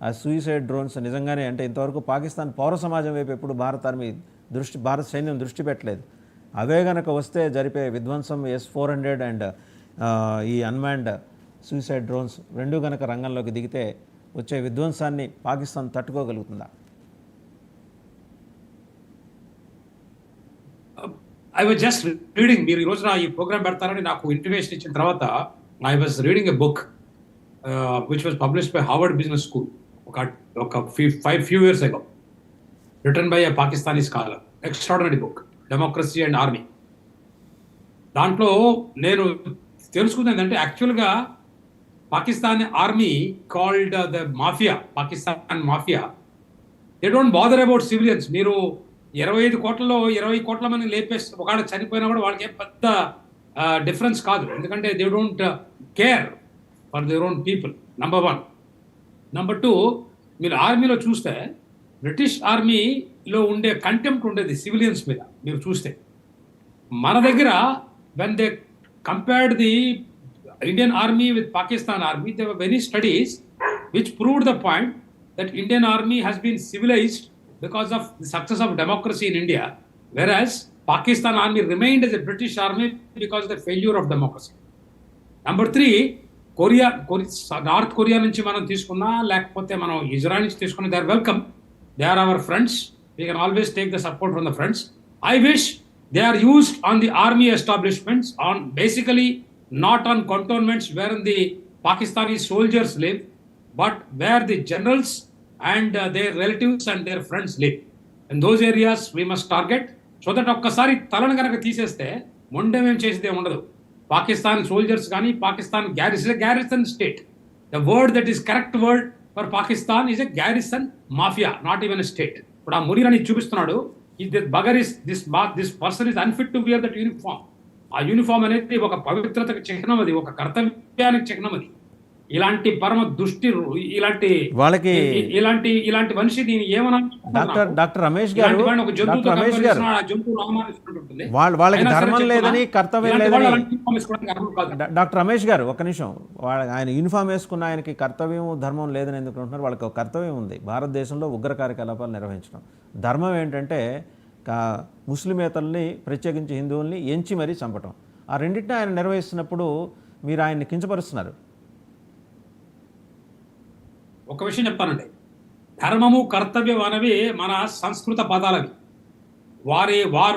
ఆ suicide drones నిజంగానే అంటే ఇంతవరకు పాకిస్తాన్ పౌర సమాజం వైపు ఎప్పుడు భారత సైన్యం దృష్టి పెట్టలేదు. అవే గనక వస్తే జరిపే విధ్వంసం S-400 అండ్ ఈ అన్మాన్డ్ సూయిసైడ్ డ్రోన్స్ రెండు గనక రంగంలోకి దిగితే వచ్చే విధ్వంసాన్ని పాకిస్తాన్ తట్టుకోగలుగుతుందా? ఐ వాజ్ జస్ట్ రీడింగ్, మీరు ఈ రోజున ఈ ప్రోగ్రామ్ పెడతారని నాకు ఇంటిమేషన్ ఇచ్చిన తర్వాత I was reading a book which was published by Harvard business school ఒక few years ago, written by a Pakistani scholar. Extraordinary book, Democracy and Army. దాంట్లో నేను తెలుసుకుంది ఏంటంటే యాక్చువల్గా Pakistan army called the mafia, Pakistan mafia, they don't bother about civilians. మీరు 25 కోట్లలో 20 కోట్ల మంది లేపేస్తే ఒకవేళ చనిపోయినా కూడా వాళ్ళకి ఏం పెద్ద డిఫరెన్స్ కాదు, ఎందుకంటే they don't care for their own people. Number 1. Number 2, మీరు ఆర్మీలో చూస్తే బ్రిటిష్ ఆర్మీలో ఉండే కంటెంప్ట్ ఉండేది సివిలియన్స్ మీద. మీరు చూస్తే మన దగ్గర when they compared the Indian army with Pakistan army, there were many studies which proved the point that Indian army has been civilized because of the success of democracy in India, whereas Pakistan army remained as a British army because of the failure of democracy. Number 3, North Korea నుంచి మనం తీసుకున్నా లేకపోతే మనం Israel నుంచి తీసుకున్నా, they are welcome, they are our friends, we can always take the support from the friends. I wish they are used on the army establishments, on basically not on cantonments wherein the Pakistani soldiers live, but where the generals and their relatives and their friends live. In those areas we must target, so that ఒక్కసారి తలను కనుక తీసేస్తే మొండెం ఏం చేసేదే ఉండదు. Pakistan soldiers కానీ Pakistan garrison state. The word that is correct word for Pakistan is a garrison mafia, not even a state. ఇప్పుడు ఆ మునీర్ చూపిస్తున్నాడు, this person is unfit to wear that uniform. ఆ యూనిఫామ్ అనేది ఒక పవిత్రతకు చిహ్నం, అది ఒక కర్తవ్యానికి చిహ్నం. అది ఇలాంటి పరమ దుష్టి, ఇలాంటి వాళ్ళకి ఇలాంటి మనిషి దీన్ని ఏమన్నా డాక్టర్ రమేష్ గారు వాళ్ళకి ధర్మం లేదని కర్తవ్యం లేదని. డాక్టర్ రమేష్ గారు ఒక్క నిమిషం, ఆయన యూనిఫామ్ వేసుకున్న ఆయనకి కర్తవ్యం ధర్మం లేదని ఎందుకు అంటున్నారు? వాళ్ళకి ఒక కర్తవ్యం ఉంది, భారతదేశంలో ఉగ్ర కార్యకలాపాలు నిర్వహించడం. ధర్మం ఏంటంటే ముస్లిమేతల్ని ప్రత్యేకించి హిందువుల్ని ఎంచి మరీ చంపటం. ఆ రెండింటిని ఆయన నిర్వహిస్తున్నప్పుడు మీరు ఆయన్ని కించపరుస్తున్నారు. ఒక విషయం చెప్తానండి, ధర్మము కర్తవ్యం అనేవి మన సంస్కృత పదాలవి.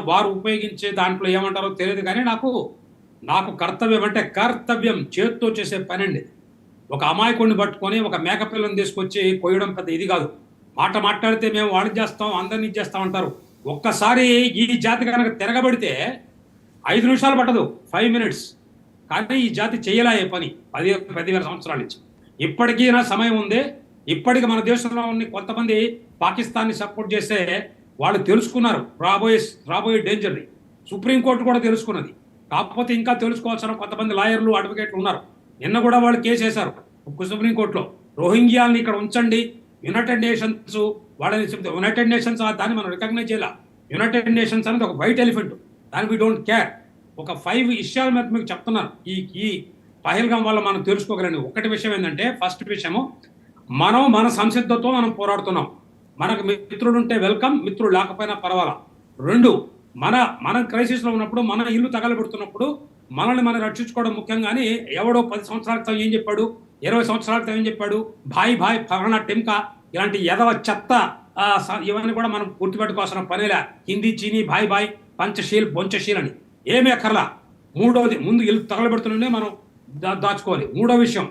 వారు ఉపయోగించే దాంట్లో ఏమంటారో తెలియదు, కానీ నాకు కర్తవ్యం అంటే కర్తవ్యం చేత్తో చేసే పని అండి. ఒక అమాయకుడిని పట్టుకొని ఒక మేకపిల్లని తీసుకొచ్చి కొయ్యడం పెద్ద ఇది కాదు. మాట్లాడితే మేము వాడిని చేస్తాం, అందరినీ చేస్తాం అంటారు. ఒక్కసారి ఈ జాతి కనుక తిరగబడితే 5 నిమిషాలు పట్టదు, 5 minutes. కానీ ఈ జాతి చేయలే పని 10,000 సంవత్సరాల నుంచి. ఇప్పటికీనా సమయం ఉంది. ఇప్పటికి మన దేశంలో ఉన్న కొంతమంది పాకిస్తాన్ని సపోర్ట్ చేస్తే వాళ్ళు తెలుసుకున్నారు రాబోయే డేంజర్ని. సుప్రీంకోర్టు కూడా తెలుసుకున్నది. కాకపోతే ఇంకా తెలుసుకోవాల్సిన కొంతమంది లాయర్లు, అడ్వకేట్లు ఉన్నారు. నిన్న కూడా వాళ్ళు కేసు వేశారు సుప్రీంకోర్టులో, రోహింగ్యాల్ని ఇక్కడ ఉంచండి, యునైటెడ్ నేషన్స్ వాళ్ళని చెప్తే యునైటెడ్ నేషన్స్ దాన్ని మనం రికగ్నైజ్ చేయాలి. యునైటెడ్ నేషన్స్ అనేది ఒక వైట్ ఎలిఫెంట్, దాన్ని వీ డోంట్ కేర్. ఒక 5 విషయాల మీద మీకు చెప్తున్నారు ఈ పహల్గాం వల్ల మనం తెలుసుకోగలండి. ఒకటి విషయం ఏంటంటే, ఫస్ట్ విషయము, మనం మన సంసిద్ధతో మనం పోరాడుతున్నాం. మనకు మిత్రుడు ఉంటే వెల్కమ్, మిత్రుడు లేకపోయినా పర్వాలా. 2, మనం క్రైసిస్లో ఉన్నప్పుడు, మన ఇల్లు తగలబెడుతున్నప్పుడు మనల్ని మనం రక్షించుకోవడం ముఖ్యం. కానీ ఎవడో 10 సంవత్సరాల క్రితం ఏం చెప్పాడు, 20 సంవత్సరాల క్రితం ఏం చెప్పాడు, భాయ్ ఫలానా టెంకా, ఇలాంటి ఎదవ చెత్త ఇవన్నీ కూడా మనం గుర్తుపెట్టుకోవాల్సిన పనిలే. హిందీ, చీనీ, భాయ్ పంచశీల్ బొంచశీల్ అని ఏమీ అక్కర్లా. 3వది, ముందు ఇల్లు తగలబెడుతుండే మనం దాచుకోవాలి. 3వ విషయం,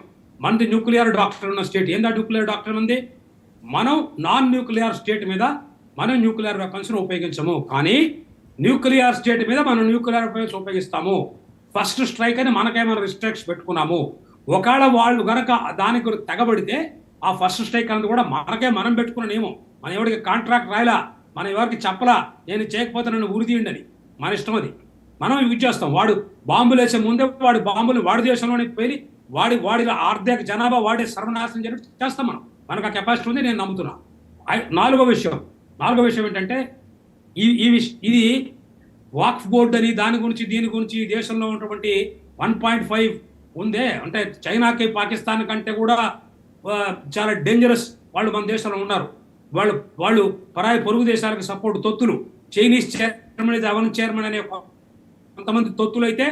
మనది న్యూక్లియర్ డాక్టర్ ఉన్న స్టేట్. ఏందా న్యూక్లియర్ డాక్టర్ ఉంది? మనం నాన్ న్యూక్లియర్ స్టేట్ మీద మనం న్యూక్లియర్ వెపన్స్ను ఉపయోగించము, కానీ న్యూక్లియర్ స్టేట్ మీద మనం న్యూక్లియర్ వెపన్స్ ఉపయోగిస్తాము. ఫస్ట్ స్ట్రైక్ అని మనకేమైనా రిస్ట్రిక్ట్స్ పెట్టుకున్నాము. ఒకవేళ వాళ్ళు కనుక దానికి తెగబడితే ఆ ఫస్ట్ స్ట్రైక్ అనేది కూడా మనం పెట్టుకున్న నియమం. మన ఎవరికి కాంట్రాక్ట్ రాయలా, మనం ఎవరికి చెప్పలా, నేను చేయకపోతే నన్ను ఉరిదీయండి అని. మన ఇష్టం అది. మనం యూజ్ చేస్తాం. వాడు బాంబులు వేసే ముందే వాడి బాంబులు వాడి దేశంలోనే పేలి వాడి ఆర్థిక జనాభా వాడే సర్వనాశనం చేస్తాం. మనకు ఆ కెపాసిటీ ఉంది, నేను నమ్ముతున్నా. 4వ విషయం ఏంటంటే, ఇది వాక్ఫ్ బోర్డు అని దీని గురించి దేశంలో ఉన్నటువంటి 1.5 ఉందే, అంటే చైనాకి పాకిస్తాన్ కంటే కూడా చాలా డేంజరస్ వాళ్ళు మన దేశంలో ఉన్నారు. వాళ్ళు వాళ్ళు పరాయి పొరుగు దేశాలకు సపోర్ట్ తొత్తులు. చైనీస్ చైర్మన్ అవన్ చైర్మన్ అనే కొంతమంది తొత్తులు అయితే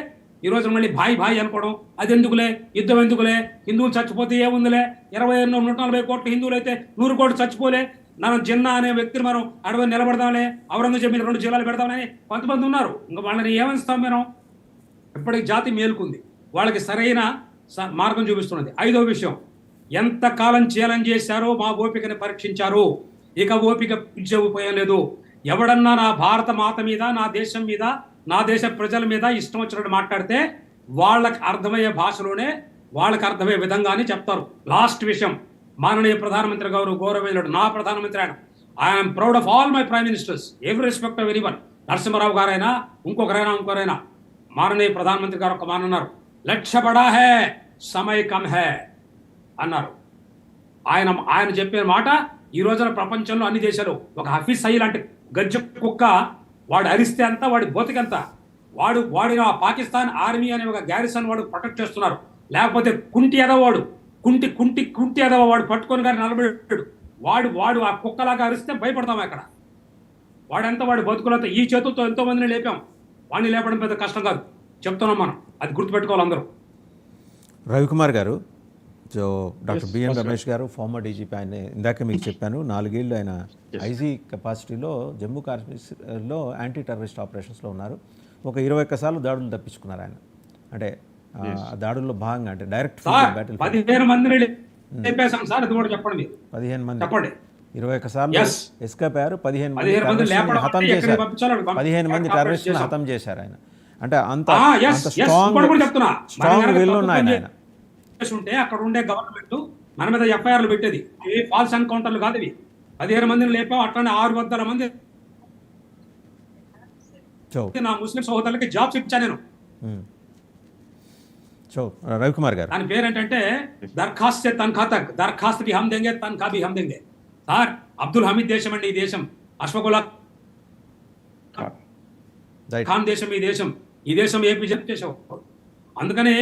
ఈ రోజు మళ్ళీ భాయ్ అనుకోవడం, అది ఎందుకులే, యుద్ధం ఎందుకులే, హిందువులు చచ్చిపోతే ఏముందిలే, 140 కోట్ల హిందువులు అయితే 100 కోట్లు చచ్చిపోలే, మనం జిన్నా అనే వ్యక్తిని మనం అడవి నిలబడదాంలే, ఔరంగజేబు మీద 2 జిల్లాలు పెడదామని కొంతమంది ఉన్నారు. ఇంకా వాళ్ళని ఏమనిస్తాం మనం? ఇప్పటికి జాతి మేలుకుంది, వాళ్ళకి సరైన మార్గం చూపిస్తున్నది. 5వ విషయం, ఎంతకాలం ఛాలెంజ్ చేశారో మా ఓపికని పరీక్షించారు. ఇక ఓపిక పిలిచే ఉపయోగం లేదు. ఎవడన్నా నా భారత మాత మీద, నా దేశం మీద, నా దేశ ప్రజల మీద ఇష్టం వచ్చినట్టు మాట్లాడితే వాళ్ళకి అర్థమయ్యే భాషలోనే, వాళ్ళకి అర్థమయ్యే విధంగానే చెప్తారు. లాస్ట్ విషయం, మాననీయ ప్రధానమంత్రి గారు, గౌరవనీయుడు నా ప్రధానమంత్రి ఆయన, I'm proud of all my prime ministers, every respect of anyone. Narasimha Rao గారైనా ఇంకొకరైనా మాననీయ ప్రధానమంత్రి గారు ఒక మాట అన్నారు, లక్ష్య బడా హే సమయ కమ్ హే అన్నారు. ఆయన చెప్పిన మాట ఈ రోజున ప్రపంచంలో అన్ని దేశాలు ఒక హఫీజ్ సయీ లాంటి గజ్జ కుక్క, వాడు అరిస్తే అంతా వాడి బోతికంత, వాడి పాకిస్తాన్ ఆర్మీ అనే ఒక గ్యారిసన్ వాడు ప్రొటెక్ట్ చేస్తున్నారు. లేకపోతే కుంటి ఎదవాడు కుంటి ఎదవ వాడు పట్టుకొని గారి నిలబెట్టాడు, వాడు ఆ కుక్కలాగా అరిస్తే భయపడతాం. అక్కడ వాడి బతుకులతో ఈ చేతులతో ఎంతో మందిని లేపాం. వాడిని లేపడం పెద్ద కష్టం కాదు, చెప్తున్నాం మనం, అది గుర్తుపెట్టుకోవాలి అందరూ. రవికుమార్ గారు, సో డాక్టర్ బిఎన్ రమేష్ గారు ఫార్మర్ డీజీపీ, ఆయన ఇందాక మీకు చెప్పాను 4 ఏళ్ళు ఆయన ఐజీ కెపాసిటీలో జమ్మూ కాశ్మీర్లో యాంటీ టెర్రరిస్ట్ ఆపరేషన్స్లో ఉన్నారు. ఒక 21 సార్లు దాడులు తప్పించుకున్నారు ఆయన. అంటే ఆ దాడుల్లో భాగంగా, అంటే డైరెక్ట్ 15 మందిని లేపేశాం సార్, అది కూడా చెప్పండి. 15 మంది చెప్పండి. 21 సార్లు ఎస్కేప్ అయ్యారు. 15 మంది హతం చేశారు. 15 మంది టెర్రరిస్టులను హతం చేశారు ఆయన. అంటే అంత స్ట్రాంగ్ విల్ ఉన్నాయి ఆయన. ఉంటే అక్కడ ఉండే గవర్నమెంట్ మన మీద ఎఫ్ఐఆర్లు పెట్టేది, ఇవి ఫాల్స్ ఎన్కౌంటర్లు కాదు, ఇవి 15 మందిని లేపాం. అట్లనే 600 మంది నా ముస్లిం సోదరులకి జాబ్స్ ఇచ్చా నేను. రవికుమార్ గారు, దాని పేరు ఏంటంటే దరఖాస్త్ సే తన్ఖా తక్, దరఖాస్త్ భీ హమ్ దేంగే, తన్ఖా భీ హమ్ దేంగే. సార్ అబ్దుల్ హమీద్ దేశం అండి ఈ దేశం, అష్ఫాకుల్లా ఖాన్ దేశం ఈ దేశం ఏపీ దేశం. అందుకనే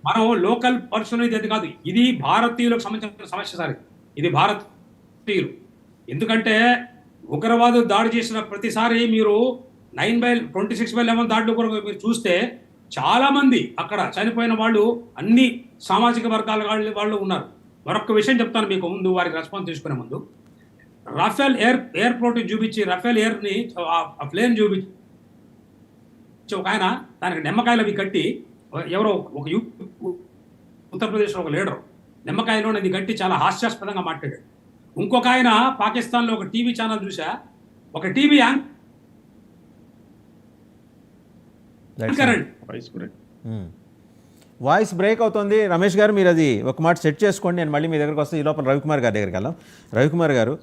మనం లోకల్ పర్సన్ ఇది కాదు, ఇది భారతీయులకు సంబంధించిన సమస్య సార్. ఇది భారతీయులు, ఎందుకంటే ఉగ్రవాదులు దాడి చేసిన ప్రతిసారి మీరు 9/26/11 దాడులు కూడా మీరు చూస్తే చాలా మంది అక్కడ చనిపోయిన వాళ్ళు అన్ని సామాజిక వర్గాల వాళ్ళు ఉన్నారు. మరొక విషయం చెప్తాను మీకు ముందు, వారికి రెస్పాన్స్ తీసుకునే ముందు. రాఫెల్ ఎయిర్పోర్ట్ చూపించి, రాఫెల్ ఎయిర్ని ప్లేన్ చూపించి ఒక ఆయన దానికి నిమ్మకాయలు అవి కట్టి, ఎవరో ఒక ఉత్తరప్రదేశ్లో ఒక లీడర్ నిమ్మకాయలో అది కట్టి చాలా హాస్యాస్పదంగా మాట్లాడాడు. ఇంకొక ఆయన పాకిస్తాన్లో ఒక టీవీ ఛానల్ చూసా, ఒక టీవీ వాయిస్ బ్రేక్ అవుతుంది. రమేష్ గారు, మీరు అది ఒక మాట సెట్ చేసుకోండి, నేను మళ్ళీ మీ దగ్గరకు వస్తే. ఈ లోపల రవికుమార్ గారి దగ్గరికి వెళ్దాం. రవికుమార్ గారు,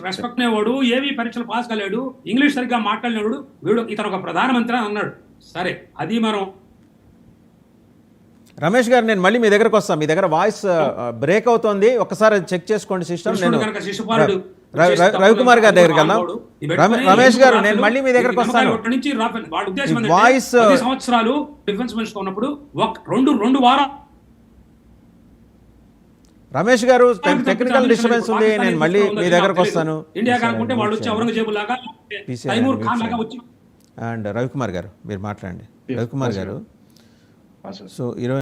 రెస్పెక్ట్ వాడు, ఏవి పరీక్షలు పాస్ కాలేడు, ఇంగ్లీష్ సరిగ్గా మాట్లాడినాడు, వీడు ఇతను ఒక ప్రధానమంత్రి అని అన్నాడు. సరే, అది మనం రమేష్ గారు, నేను మళ్ళీ మీ దగ్గరకు వస్తాను. మీ దగ్గర వాయిస్ బ్రేక్ అవుతోంది, ఒకసారి చెక్ చేసుకోండి సిస్టమ్. నేను రవికుమార్ గారి దగ్గరికి వెళ్దాం. రమేష్ గారు, నేను మళ్ళీ మీ దగ్గరకు వస్తాను. వాయిస్ సంవత్సరాలు డిఫెన్స్ మినిస్టర్ ఉన్నప్పుడు రెండు వారాలు. రమేష్ గారు, టెక్నికల్ డిస్టర్బెన్స్ ఉంది, నేను మళ్ళీ మీ దగ్గరకు వస్తాను. ఇండియా కానుకుంటే వాళ్ళు వచ్చి ఔరంగజేబు లాగా, తైమూర్ ఖాన్ లాగా వచ్చి. అండ్ రవికుమార్ గారు, మీరు మాట్లాడండి. రవికుమార్ గారు, సో 20